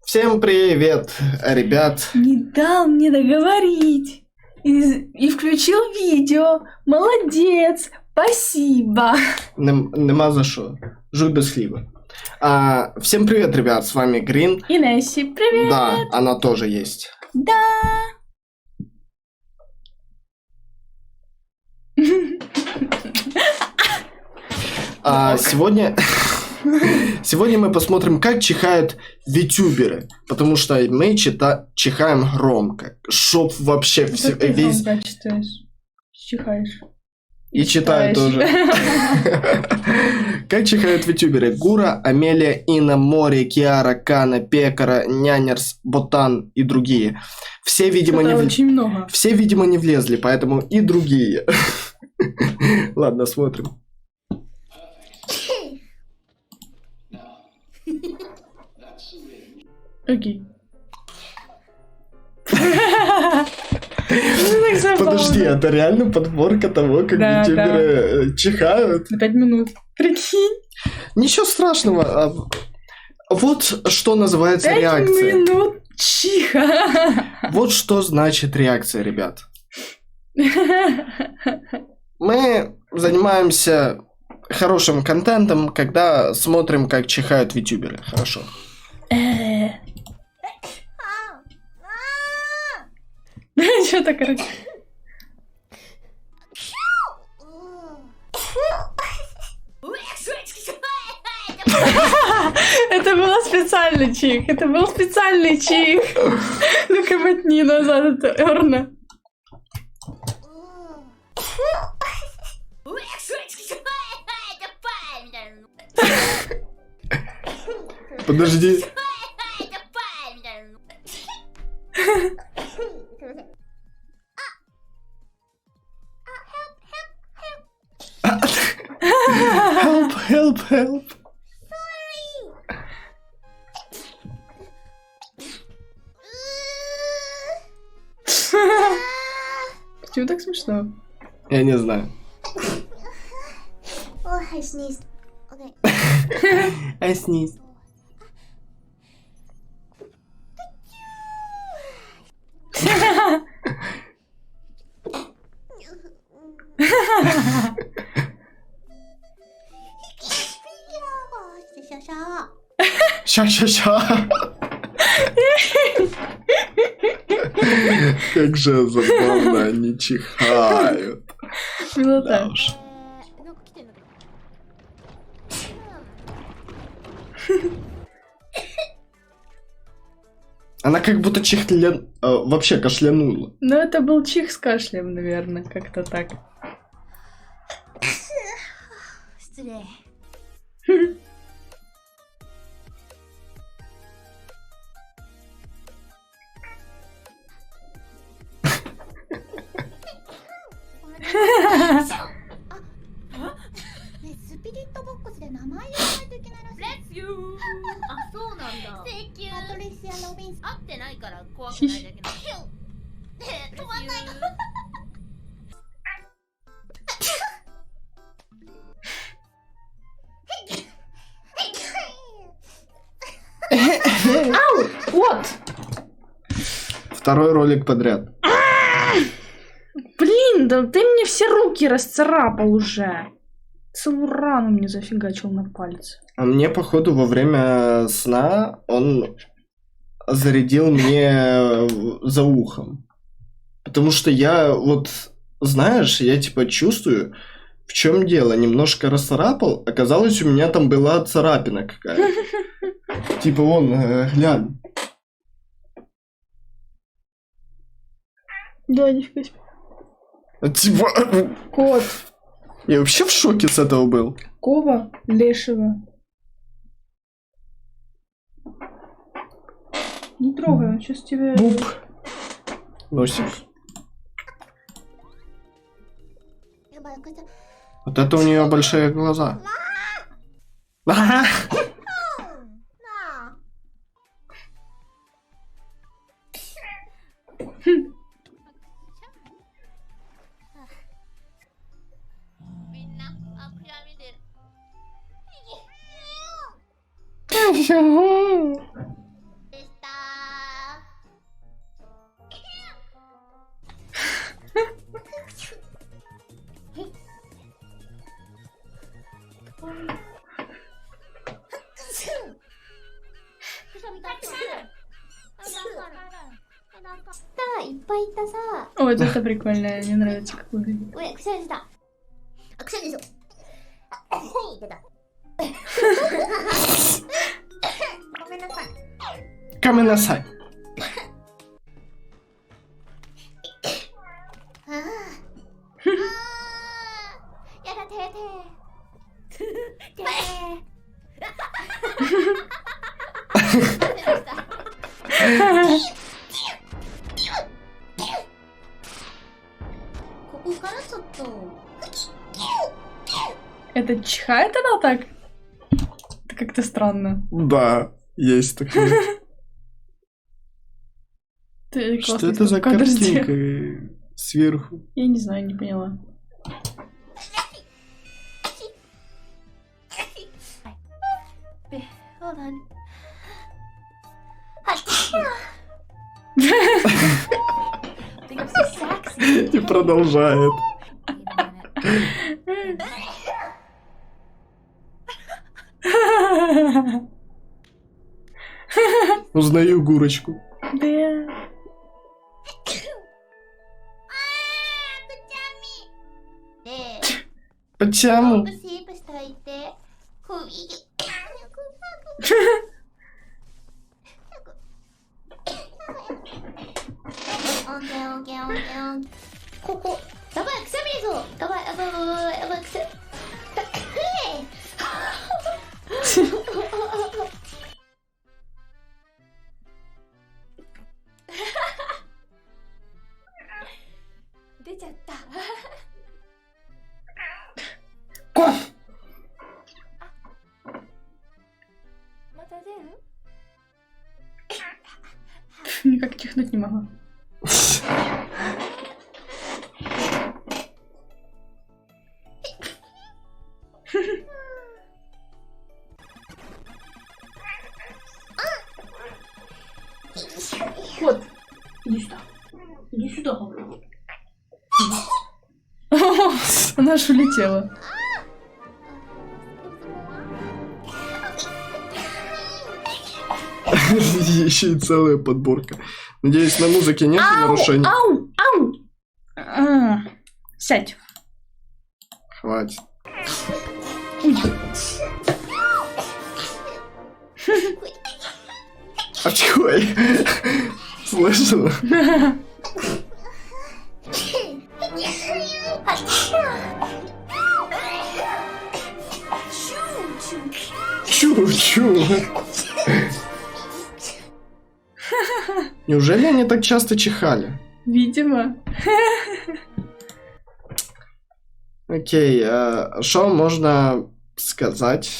Всем привет, ребят. Не дал мне договорить. И включил видео. Молодец. Спасибо. Нема за що. Жуй без хліба. Всем привет, ребят, с вами Грин. И Несси, привет. Да, она тоже есть. Да. Сегодня мы посмотрим, как чихают витюберы. Потому что мы чихаем громко. Чтоб вообще Ты весь... громко читаешь. Чихаешь. И читаю тоже. Как чихают витюберы? Гура, Амелия, Инна, Мори, Киара, Кана, Пекара, Нянерс, Ботан и другие. Все, видимо, очень много. Все, видимо, не влезли, поэтому и другие. Ладно, смотрим. Окей. Подожди, это реально подборка того, как витюберы чихают? На 5 минут. Прикинь. Ничего страшного. Вот что называется реакция. 5 минут чиха. Вот что значит реакция, ребят. Мы занимаемся хорошим контентом, когда смотрим, как чихают витюберы. Хорошо. Что так, короче? Это был специальный чих. Это был специальный чих. Ну-ка, мотни назад это Эрна. Подожди. Help. Почему так смешно? Я не знаю. I sneezed. Okay. I sneeze. Ща. Как же забавно они чихают. Милота. Да уж. Она как будто вообще кашлянула. Ну, это был чих с кашлем, наверное, как-то так. Ау! Вот! Второй ролик подряд. Блин, да ты мне все руки расцарапал уже. Целую рану мне зафигачил на пальце. А мне, походу, во время сна он зарядил мне за ухом. Потому что я знаешь, я типа чувствую, в чем дело. Немножко расцарапал, оказалось, у меня там была царапина какая-то. Типа вон, глянь. Да, нифига себе. Типа... Кот. Я вообще в шоке с этого был. Кова лешего. Не трогай, он сейчас тебе... Буп. Носик. Вот это у нее большие глаза. いっぱいいたさ。 О, вот это прикольно, мне нравится, как выглядит. ごめん、くしゃみした。あ、くしゃみでしょ。出た。ごめんなさい。 Каменасай. ああ。やだ、てーてー。てー。ここからちょっと。 Это чихает она так? Это как-то странно. Да, есть такое. Ты Что классно это за сказал. Подожди. картинка сверху? Я не знаю, не поняла. Hold on. Think I'm so sexy. И продолжает. Узнаю гурочку. Да. Почему? セーブしておいて。こう、いい。オンケーオンケーオンケーオン。ここ。やばい、くしゃみそう。やばい、やばい、やばい、やばい、くしゃみ。出ちゃった。 また出る？ Никак чихнуть не могла. Вот. Иди сюда. Иди сюда. Она аж улетела. Еще и целая подборка. Надеюсь, на музыке нет нарушений. Ау! Ау! Сядь. Хватит. Очкой. Слышала? Чу-чу. Неужели они так часто чихали? Видимо. Окей, что можно сказать?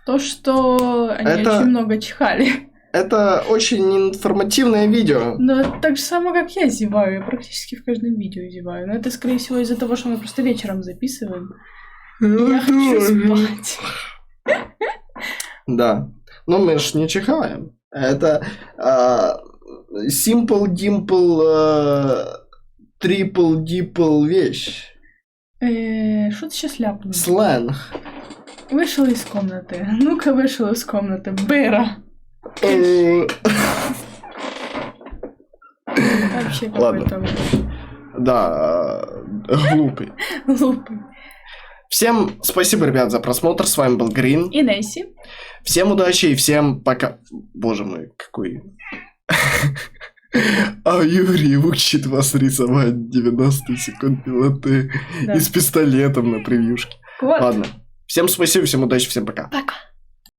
То, что они Это- очень много чихали. Это очень информативное видео. Но это так же само, как я зеваю. Я практически в каждом видео зеваю. Но это, скорее всего, из-за того, что мы просто вечером записываем. Я хочу спать. Да. Но мы ж не чихаем. Это Simple Dimple Triple Dipple вещь. Что ты сейчас ляпнул? Сленг. Вышел из комнаты. Ну-ка, вышел из комнаты. Бэра. Вообще Ладно. какой-то Да, глупый. глупый. Всем спасибо, ребят, за просмотр. С вами был Грин. И Несси. Всем удачи и всем пока. Боже мой, какой... А Юрий учит вас рисовать 90 секунд пилоты Да. и с пистолетом на превьюшке. Вот. Ладно. Всем спасибо, всем удачи, всем пока. Пока.